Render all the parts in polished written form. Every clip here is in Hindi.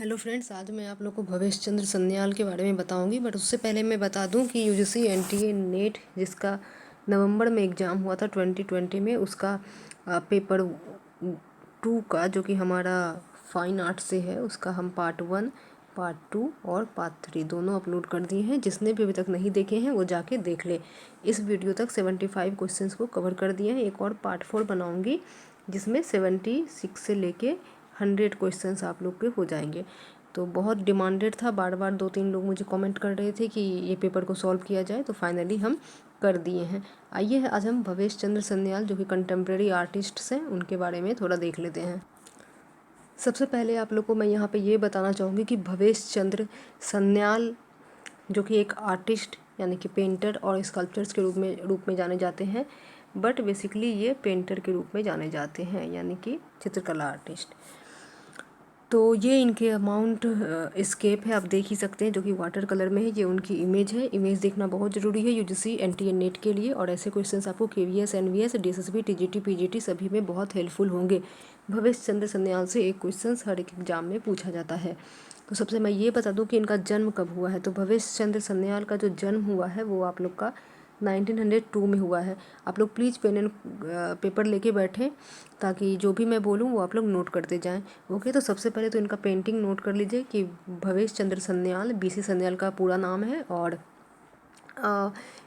हेलो फ्रेंड्स, आज मैं आप लोग को भवेश चंद्र सन्याल के बारे में बताऊंगी। बट उससे पहले मैं बता दूं कि यूजीसी एनटीए नेट जिसका नवंबर में एग्ज़ाम हुआ था 2020 में, उसका पेपर 2 का, जो कि हमारा फाइन आर्ट से है, उसका हम पार्ट 1, पार्ट 2 और पार्ट 3 दोनों अपलोड कर दिए हैं। जिसने भी अभी तक नहीं देखे हैं वो जाके देख ले। इस वीडियो तक 75 क्वेश्चंस को कवर कर दिए हैं। एक और पार्ट 4 बनाऊंगी जिसमें 76 से लेके 100 क्वेश्चंस आप लोग के हो जाएंगे। तो बहुत डिमांडेड था, बार बार 2-3 लोग मुझे कमेंट कर रहे थे कि ये पेपर को सॉल्व किया जाए, तो फाइनली हम कर दिए हैं। आइए आज हम भवेश चंद्र सन्याल, जो कि कंटेम्प्रेरी आर्टिस्ट्स हैं, उनके बारे में थोड़ा देख लेते हैं। सबसे पहले आप लोग को मैं यहाँ पे ये बताना चाहूँगी कि भवेश चंद्र सन्याल जो कि एक आर्टिस्ट यानी कि पेंटर और स्कल्पचर्स के रूप में जाने जाते हैं, बट बेसिकली ये पेंटर के रूप में जाने जाते हैं, यानी कि चित्रकला आर्टिस्ट। तो ये इनके अमाउंट स्केप है, आप देख ही सकते हैं, जो कि वाटर कलर में है। ये उनकी इमेज है। इमेज देखना बहुत ज़रूरी है यूजीसी एनटीए नेट के लिए, और ऐसे क्वेश्चंस आपको KVS, NVS, DSSB, TGT, PGT सभी में बहुत हेल्पफुल होंगे। भवेश चंद्र सन्याल से एक क्वेश्चन हर एक एग्जाम में पूछा जाता है। तो सबसे मैं ये बता दूं कि इनका जन्म कब हुआ है। तो भवेश चंद्र सन्याल का जो जन्म हुआ है वो आप लोग का 1902 में हुआ है। आप लोग प्लीज़ पेन एंड पेपर लेके बैठें, ताकि जो भी मैं बोलूँ वो आप लोग नोट करते जाएं। ओके, तो सबसे पहले तो इनका पेंटिंग नोट कर लीजिए कि भवेश चंद्र सन्याल, बीसी सन्याल का पूरा नाम है, और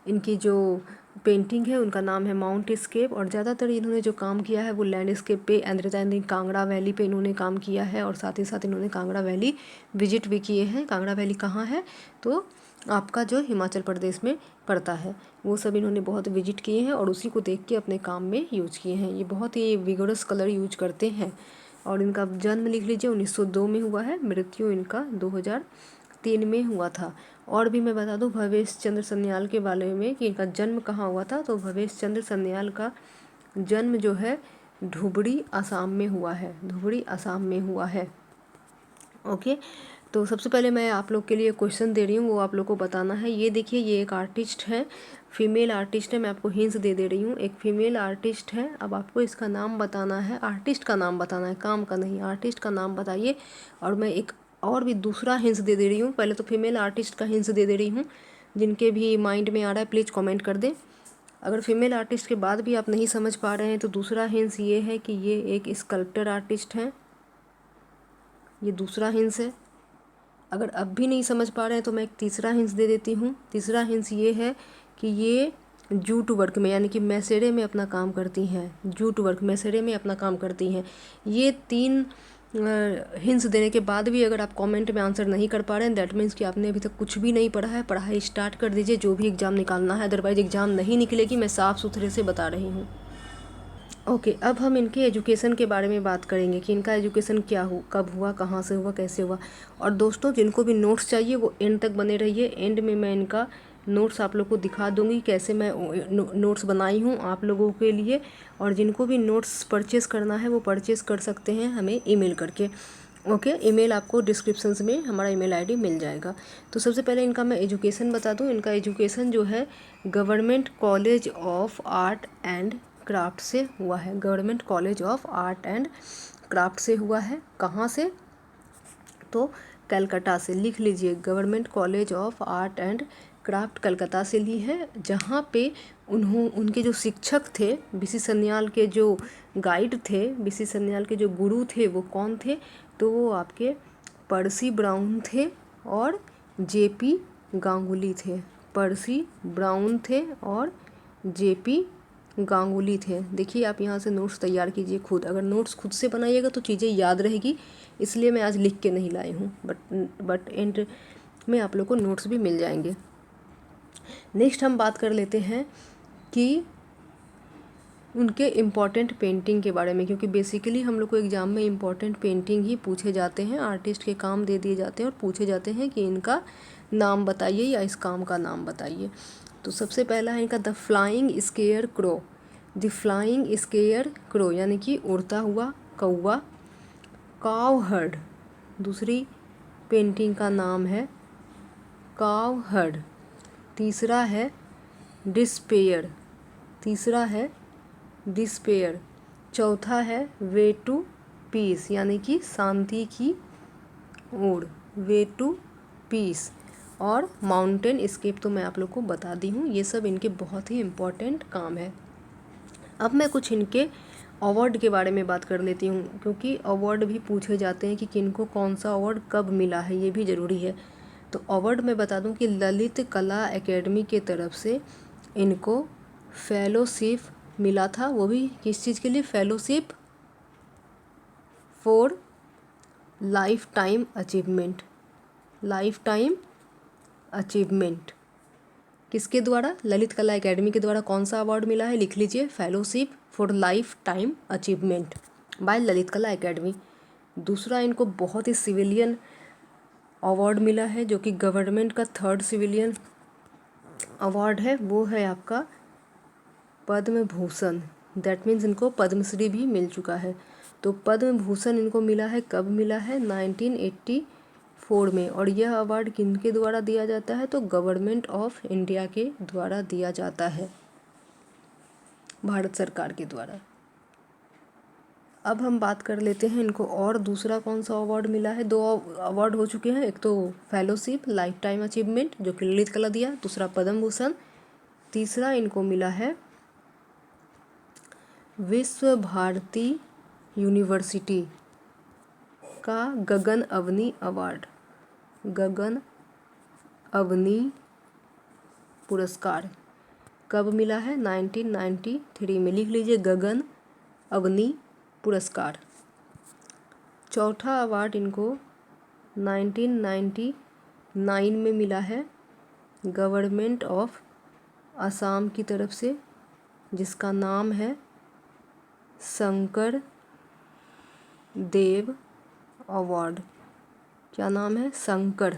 इनकी जो पेंटिंग है उनका नाम है माउंट स्केप। और ज़्यादातर इन्होंने जो काम किया है वो लैंडस्केप पे, एंड कांगड़ा वैली पे इन्होंने काम किया है, और साथ ही साथ इन्होंने कांगड़ा वैली विजिट भी किए हैं। कांगड़ा वैली कहाँ है? तो आपका जो हिमाचल प्रदेश में पड़ता है, वो सब इन्होंने बहुत विजिट किए हैं और उसी को देख के अपने काम में यूज किए हैं। ये बहुत ही विगोरस कलर यूज करते हैं। और इनका जन्म लिख लीजिए 1902 में हुआ है, मृत्यु इनका 2003 में हुआ था। और भी मैं बता दूं भवेश चंद्र सन्याल के बारे में कि इनका जन्म कहाँ हुआ था। तो भवेश चंद्र सन्याल का जन्म जो है धुबरी असम में हुआ है। धुबरी असम में हुआ है। ओके, तो सबसे पहले मैं आप लोग के लिए क्वेश्चन दे रही हूँ, वो आप लोग को बताना है। ये देखिए, ये एक आर्टिस्ट है, फीमेल आर्टिस्ट है। मैं आपको हिंट्स दे रही हूँ। एक फीमेल आर्टिस्ट है। अब आपको इसका नाम बताना है, आर्टिस्ट का नाम बताना है, काम का नहीं, आर्टिस्ट का नाम बताइए। और मैं एक और भी दूसरा हिंट्स दे रही हूँ। पहले तो फीमेल आर्टिस्ट का हिंट्स दे रही हूँ। जिनके भी माइंड में आ रहा है प्लीज़ कॉमेंट कर दें। अगर फीमेल आर्टिस्ट के बाद भी आप नहीं समझ पा रहे हैं तो दूसरा हिंट्स ये है कि ये एक स्कल्प्टर आर्टिस्ट है। ये दूसरा हिंट्स है। अगर अब भी नहीं समझ पा रहे हैं तो मैं एक तीसरा हिंट्स दे देती हूँ। तीसरा हिंट्स ये है कि ये जूट वर्क में, यानी कि मैसेरे में अपना काम करती हैं। जूट वर्क, मैसेरे में अपना काम करती हैं। ये 3 हिंट्स देने के बाद भी अगर आप कमेंट में आंसर नहीं कर पा रहे हैं, दैट मीन्स कि आपने अभी तक कुछ भी नहीं पढ़ा है। पढ़ाई स्टार्ट कर दीजिए, जो भी एग्ज़ाम निकालना है, अदरवाइज एग्ज़ाम नहीं निकलेगी। मैं साफ़ सुथरे से बता रही हूँ। ओके, अब हम इनके एजुकेशन के बारे में बात करेंगे कि इनका एजुकेशन क्या हो, कब हुआ, कहाँ से हुआ, कैसे हुआ। और दोस्तों, जिनको भी नोट्स चाहिए वो एंड तक बने रहिए। एंड में मैं इनका नोट्स आप लोग को दिखा दूंगी, कैसे मैं नोट्स बनाई हूँ आप लोगों के लिए। और जिनको भी नोट्स परचेज़ करना है वो परचेज़ कर सकते हैं हमें ईमेल करके। ओके, ईमेल आपको डिस्क्रिप्शंस में हमारा ईमेल आईडी मिल जाएगा। तो सबसे पहले इनका मैं एजुकेशन बता दूं। इनका एजुकेशन जो है government college of art and craft से हुआ है। Government college of art and craft से हुआ है। कहाँ से? तो कलकत्ता से। लिख लीजिए, government college of art and craft Calcutta से ली है। जहाँ पे उनके जो शिक्षक थे, बीसी सन्याल के जो गाइड थे, बीसी सन्याल के जो गुरु थे, वो कौन थे? तो वो आपके पर्सी ब्राउन थे और जेपी गांगुली थे। पर्सी ब्राउन थे और जेपी गांगुली थे। देखिए, आप यहाँ से नोट्स तैयार कीजिए खुद। अगर नोट्स खुद से बनाइएगा तो चीज़ें याद रहेगी, इसलिए मैं आज लिख के नहीं लाई हूँ। बट एंड में आप लोग को नोट्स भी मिल जाएंगे। नेक्स्ट हम बात कर लेते हैं कि उनके इम्पॉर्टेंट पेंटिंग के बारे में, क्योंकि बेसिकली हम लोग को एग्ज़ाम में इम्पॉर्टेंट पेंटिंग ही पूछे जाते हैं। आर्टिस्ट के काम दे दिए जाते हैं और पूछे जाते हैं कि इनका नाम बताइए या इस काम का नाम बताइए। तो सबसे पहला है इनका the flying square crow. The flying square crow यानी कि उड़ता हुआ कौवा। काव हर्ड, दूसरी पेंटिंग का नाम है काव हर्ड। तीसरा है डिस्पेयर। तीसरा है डिस्पेयर। चौथा है वे टू पीस, यानी कि शांति की ओड, वे टू पीस और माउंटेन स्केप तो मैं आप लोग को बता दी हूँ। ये सब इनके बहुत ही इम्पोर्टेंट काम है। अब मैं कुछ इनके अवार्ड के बारे में बात कर लेती हूँ, क्योंकि अवार्ड भी पूछे जाते हैं कि किनको कौन सा अवार्ड कब मिला है, ये भी ज़रूरी है। तो अवार्ड मैं बता दूँ कि ललित कला एकेडमी के तरफ से इनको फेलोशिप मिला था। वो भी किस चीज़ के लिए? Fellowship for lifetime achievement. Life time achievement किसके द्वारा? ललित कला एकेडमी के द्वारा कौन सा अवार्ड मिला है? लिख लीजिए, fellowship for lifetime achievement by Lalit Kala academy. दूसरा, इनको बहुत ही सिविलियन अवार्ड मिला है, जो कि गवर्नमेंट का 3rd सिविलियन अवार्ड है। वो है आपका पद्म भूषण। दैट मीन्स इनको पद्मश्री भी मिल चुका है। तो पद्म भूषण इनको मिला है, कब मिला है? 1984 में। और यह अवार्ड किनके द्वारा दिया जाता है? तो गवर्नमेंट ऑफ इंडिया के द्वारा दिया जाता है, भारत सरकार के द्वारा। अब हम बात कर लेते हैं इनको और दूसरा कौन सा अवार्ड मिला है। 2 अवार्ड हो चुके हैं, एक तो फेलोशिप लाइफ टाइम अचीवमेंट जो कि ललित कला दिया, दूसरा पद्म भूषण, तीसरा इनको मिला है विश्व भारती यूनिवर्सिटी का गगन अवनी अवार्ड, गगन अवनी पुरस्कार। कब मिला है? 1993 में। लिख लीजिए, गगन अवनी पुरस्कार। चौथा अवार्ड इनको 1999 में मिला है, गवर्नमेंट ऑफ असम की तरफ से, जिसका नाम है शंकर देव अवार्ड। क्या नाम है? शंकर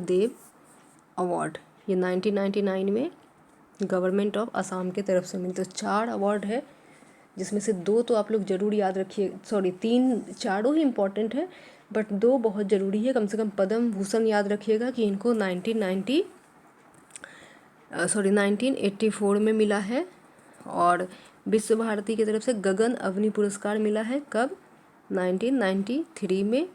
देव अवार्ड। ये 1999 में गवर्नमेंट ऑफ असम के तरफ से मिले। तो 4 अवार्ड है, जिसमें से 2 तो आप लोग ज़रूर याद रखिए, सॉरी 3, चारों ही इम्पोर्टेंट है, बट 2 बहुत ज़रूरी है। कम से कम पद्म भूषण याद रखिएगा कि इनको 1984 में मिला है, और विश्व भारती की तरफ से गगन अवनी पुरस्कार मिला है कब? 1993 में।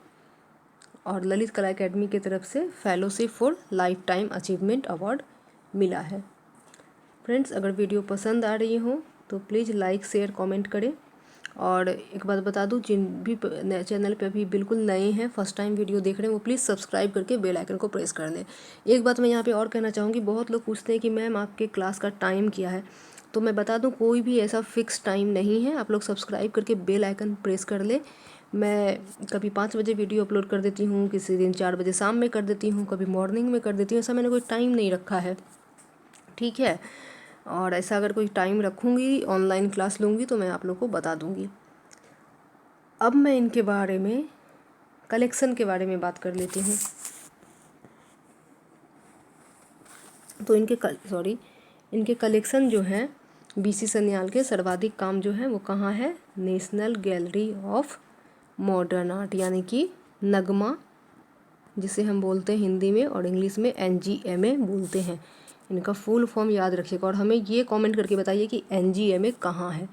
और ललित कला एकेडमी की तरफ से fellowship for lifetime achievement award मिला है। फ्रेंड्स, अगर वीडियो पसंद आ रही हो तो प्लीज़ लाइक शेयर कमेंट करें। और एक बात बता दूं, जिन भी चैनल पे अभी बिल्कुल नए हैं, फर्स्ट टाइम वीडियो देख रहे हैं, वो प्लीज़ सब्सक्राइब करके बेल आइकन को प्रेस कर लें। एक बात मैं यहाँ पे और कहना चाहूँगी, बहुत लोग पूछते हैं कि मैम आपके क्लास का टाइम क्या है। तो मैं बता दूं, कोई भी ऐसा फिक्स टाइम नहीं है। आप लोग सब्सक्राइब करके बेल आइकन प्रेस कर ले। मैं कभी 5 बजे वीडियो अपलोड कर देती हूँ, किसी दिन 4 बजे शाम में कर देती हूँ, कभी मॉर्निंग में कर देती हूँ। ऐसा मैंने कोई टाइम नहीं रखा है, ठीक है। और ऐसा अगर कोई टाइम रखूँगी, ऑनलाइन क्लास लूँगी, तो मैं आप लोग को बता दूँगी। अब मैं इनके बारे में, कलेक्शन के बारे में बात कर लेती हूँ। तो इनके कलेक्शन जो हैं, बीसी सन्याल के सर्वाधिक काम जो है वो कहाँ है? National gallery of modern art, यानी कि नगमा, जिसे हम बोलते हैं हिंदी में, और इंग्लिश में NGMA बोलते हैं। इनका फुल फॉर्म याद रखिएगा, और हमें ये कमेंट करके बताइए कि NGMA कहाँ है।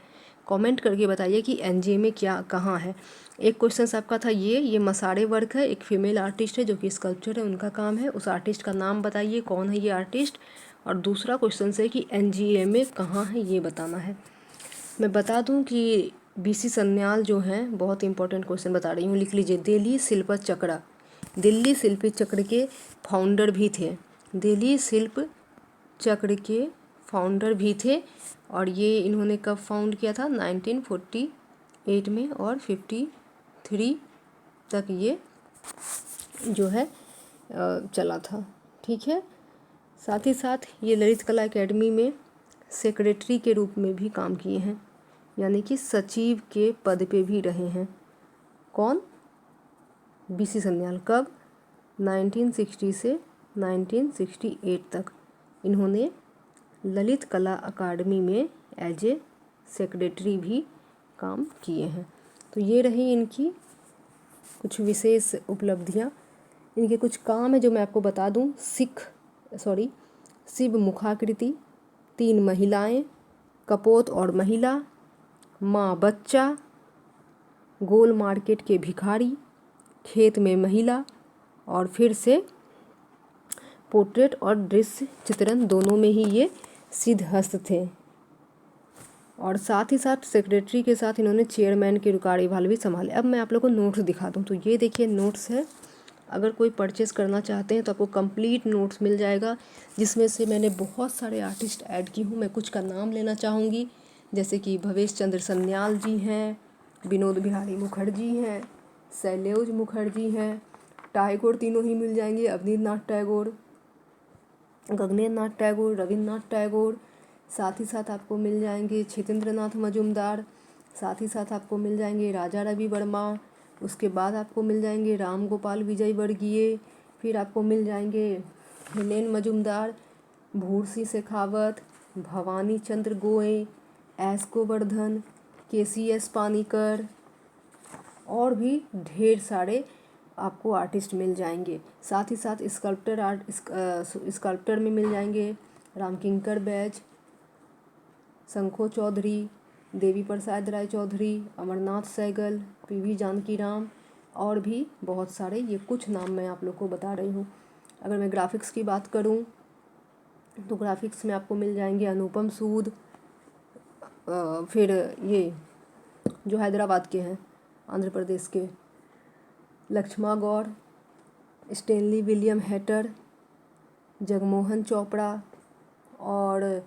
कमेंट करके बताइए कि NGMA क्या कहाँ है। एक क्वेश्चन आपका था ये मसारे वर्क है, एक फीमेल आर्टिस्ट है जो कि स्कल्पचर है, उनका काम है। उस आर्टिस्ट का नाम बताइए, कौन है ये आर्टिस्ट। और दूसरा क्वेश्चन है कि NGMA कहाँ है, ये बताना है। मैं बता दूं कि BC सन्याल जो हैं, बहुत इंपॉर्टेंट क्वेश्चन बता रही हूँ, लिख लीजिए। दिल्ली शिल्प चक्र के फाउंडर भी थे। दिल्ली शिल्प चक्र के फाउंडर भी थे, और ये इन्होंने कब फाउंड किया था? 1948 में, और 53 तक ये जो है चला था, ठीक है। साथ ही साथ ये ललित कला एकेडमी में सेक्रेटरी के रूप में भी काम किए हैं, यानी कि सचिव के पद पे भी रहे हैं। कौन? BC सन्याल। कब? 1960 से 1968 तक इन्होंने ललित कला अकादमी में एज ए सेक्रेटरी भी काम किए हैं। तो ये रही इनकी कुछ विशेष उपलब्धियाँ। इनके कुछ काम है जो मैं आपको बता दूं। शिव मुखाकृति, 3 महिलाएं, कपोत और महिला, माँ बच्चा, गोल मार्केट के भिखारी, खेत में महिला, और फिर से पोर्ट्रेट और दृश्य चित्रण दोनों में ही ये सिद्धहस्त थे। और साथ ही साथ सेक्रेटरी के साथ इन्होंने चेयरमैन के कार्यभार भी संभाले। अब मैं आप लोग को नोट्स दिखा दूँ, तो ये देखिए नोट्स है। अगर कोई परचेस करना चाहते हैं तो आपको कंप्लीट नोट्स मिल जाएगा, जिसमें से मैंने बहुत सारे आर्टिस्ट ऐड की हूँ। मैं कुछ का नाम लेना चाहूँगी, जैसे कि भवेश चंद्र सन्याल जी हैं, विनोद बिहारी मुखर्जी हैं, शैलेश मुखर्जी हैं, टैगोर तीनों ही मिल जाएंगे, अवनींद्रनाथ टैगोर, गगनेन्द्रनाथ टैगोर, रविन्द्रनाथ टैगोर। साथ ही साथ आपको मिल जाएंगे छेतेंद्रनाथ मजुमदार, साथ ही साथ आपको मिल जाएंगे राजा रवि वर्मा, उसके बाद आपको मिल जाएंगे राम गोपाल विजय वर्गीय, फिर आपको मिल जाएंगे हिलेन मजुमदार, भूरसी शेखावत, भवानी चंद्र गोए, एस गोवर्धन, KCS पानीकर, और भी ढेर सारे आपको आर्टिस्ट मिल जाएंगे। साथ ही साथ स्कल्प्टर में मिल जाएंगे रामकिंकर बैज, शंखो चौधरी, देवी प्रसाद राय चौधरी, अमरनाथ सहगल, PV जानकी राम, और भी बहुत सारे। ये कुछ नाम मैं आप लोग को बता रही हूँ। अगर मैं ग्राफिक्स की बात करूँ तो ग्राफिक्स में आपको मिल जाएंगे अनुपम सूद, फिर ये जो हैदराबाद के हैं, आंध्र प्रदेश के, Lakshma Gaur, Stanley William Hatter, Jagmohan Chopra, और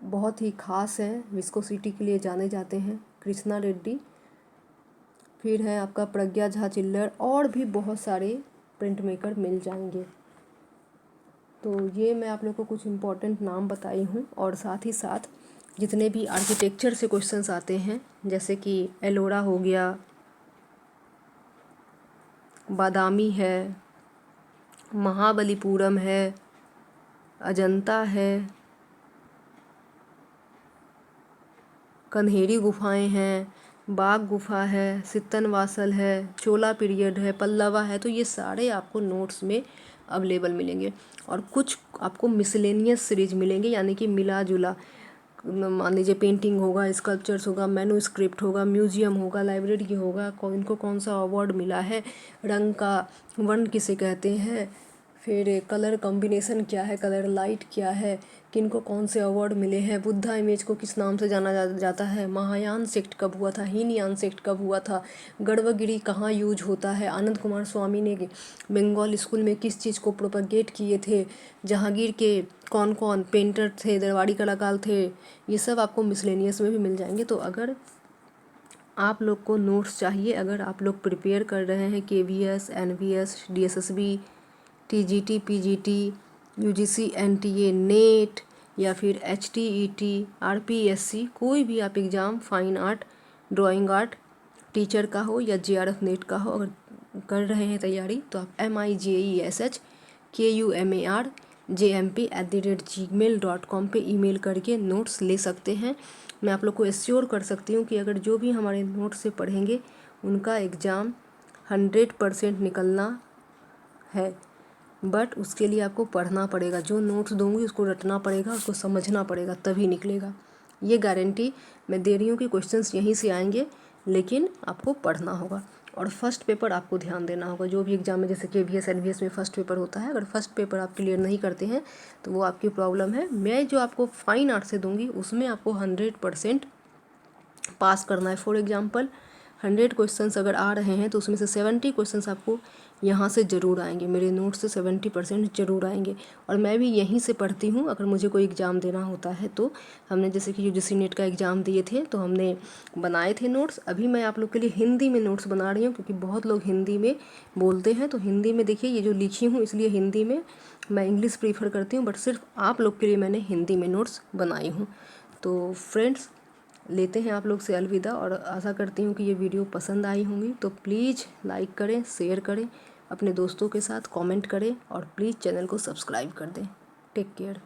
बहुत ही ख़ास हैं, विस्कोसिटी के लिए जाने जाते हैं, कृष्णा रेड्डी। फिर है आपका प्रज्ञा झा चिल्लर, और भी बहुत सारे प्रिंट मेकर मिल जाएंगे। तो ये मैं आप लोग को कुछ इम्पोर्टेंट नाम बताई हूँ। और साथ ही साथ जितने भी आर्किटेक्चर से क्वेश्चंस आते हैं, जैसे कि एलोरा हो गया, बादामी है, महाबलीपुरम है, अजंता है, कन्हेरी गुफाएं हैं, बाग गुफा है, सित्तनवासल है, चोला पीरियड है, पल्लवा है, तो ये सारे आपको नोट्स में अवेलेबल मिलेंगे। और कुछ आपको मिसलेनियस सीरीज मिलेंगे, यानी कि मिला जुला, मान लीजिए पेंटिंग होगा, स्कल्पचर्स होगा, मैन्युस्क्रिप्ट होगा, म्यूजियम होगा, लाइब्रेरी होगा, इनको कौन सा अवार्ड मिला है, रंग का वर्ण किसे कहते हैं, फिर कलर कॉम्बिनेशन क्या है, कलर लाइट क्या है, किनको कौन से अवार्ड मिले हैं, बुद्धा इमेज को किस नाम से जाना जाता है, महायान सेक्ट कब हुआ था, हीनयान सेक्ट कब हुआ था, गर्भगिरी कहाँ यूज होता है, आनंद कुमार स्वामी ने बंगाल स्कूल में किस चीज़ को प्रोपगेट किए थे, जहांगीर के कौन कौन पेंटर थे, दरबारी कलाकार थे, ये सब आपको मिसलेनियस में भी मिल जाएंगे। तो अगर आप लोग को नोट्स चाहिए, अगर आप लोग प्रिपेयर कर रहे हैं KVS, NVS, DSSB, TGT, PGT, UGC, NTA, net, या फिर HTET, RPSC, कोई भी आप exam, fine art, drawing art, teacher का हो या JRF नेट का हो, अगर कर रहे हैं तैयारी, तो आप MIGESHKUMARJMP@gmail.com पे ईमेल करके नोट्स ले सकते हैं। मैं आप लोग को एश्योर कर सकती हूँ कि अगर जो भी हमारे नोट्स से पढ़ेंगे उनका एग्ज़ाम 100% निकलना है। बट उसके लिए आपको पढ़ना पड़ेगा, जो नोट्स दूंगी उसको रटना पड़ेगा, उसको समझना पड़ेगा, तभी निकलेगा। ये गारंटी मैं दे रही हूँ कि क्वेश्चंस यहीं से आएंगे, लेकिन आपको पढ़ना होगा। और फर्स्ट पेपर आपको ध्यान देना होगा, जो भी एग्जाम में, जैसे KVS, NVS में फर्स्ट पेपर होता है, अगर फर्स्ट पेपर आप क्लियर नहीं करते हैं तो वो आपकी प्रॉब्लम है। मैं जो आपको फाइन आर्ट से दूँगी उसमें आपको 100% पास करना है। फॉर एग्जाम्पल 100 क्वेश्चंस अगर आ रहे हैं तो उसमें से 70 क्वेश्चंस आपको यहाँ से ज़रूर आएंगे, मेरे नोट से 70% ज़रूर आएंगे। और मैं भी यहीं से पढ़ती हूँ, अगर मुझे कोई एग्ज़ाम देना होता है तो। हमने जैसे कि UGC नेट का एग्ज़ाम दिए थे तो हमने बनाए थे नोट्स। अभी मैं आप लोग के लिए हिंदी में नोट्स बना रही हूँ, क्योंकि बहुत लोग हिंदी में बोलते हैं, तो हिंदी में देखिए ये जो लिखी हूँ, इसलिए हिंदी में, मैं इंग्लिश प्रीफर करती हूँ, बट सिर्फ आप लोग के लिए मैंने हिंदी में नोट्स बनाई हूँ। तो फ्रेंड्स, लेते हैं आप लोग से अलविदा, और आशा करती हूँ कि ये वीडियो पसंद आई होंगी। तो प्लीज़ लाइक करें, शेयर करें, अपने दोस्तों के साथ कमेंट करें, और प्लीज़ चैनल को सब्सक्राइब कर दें। Take care.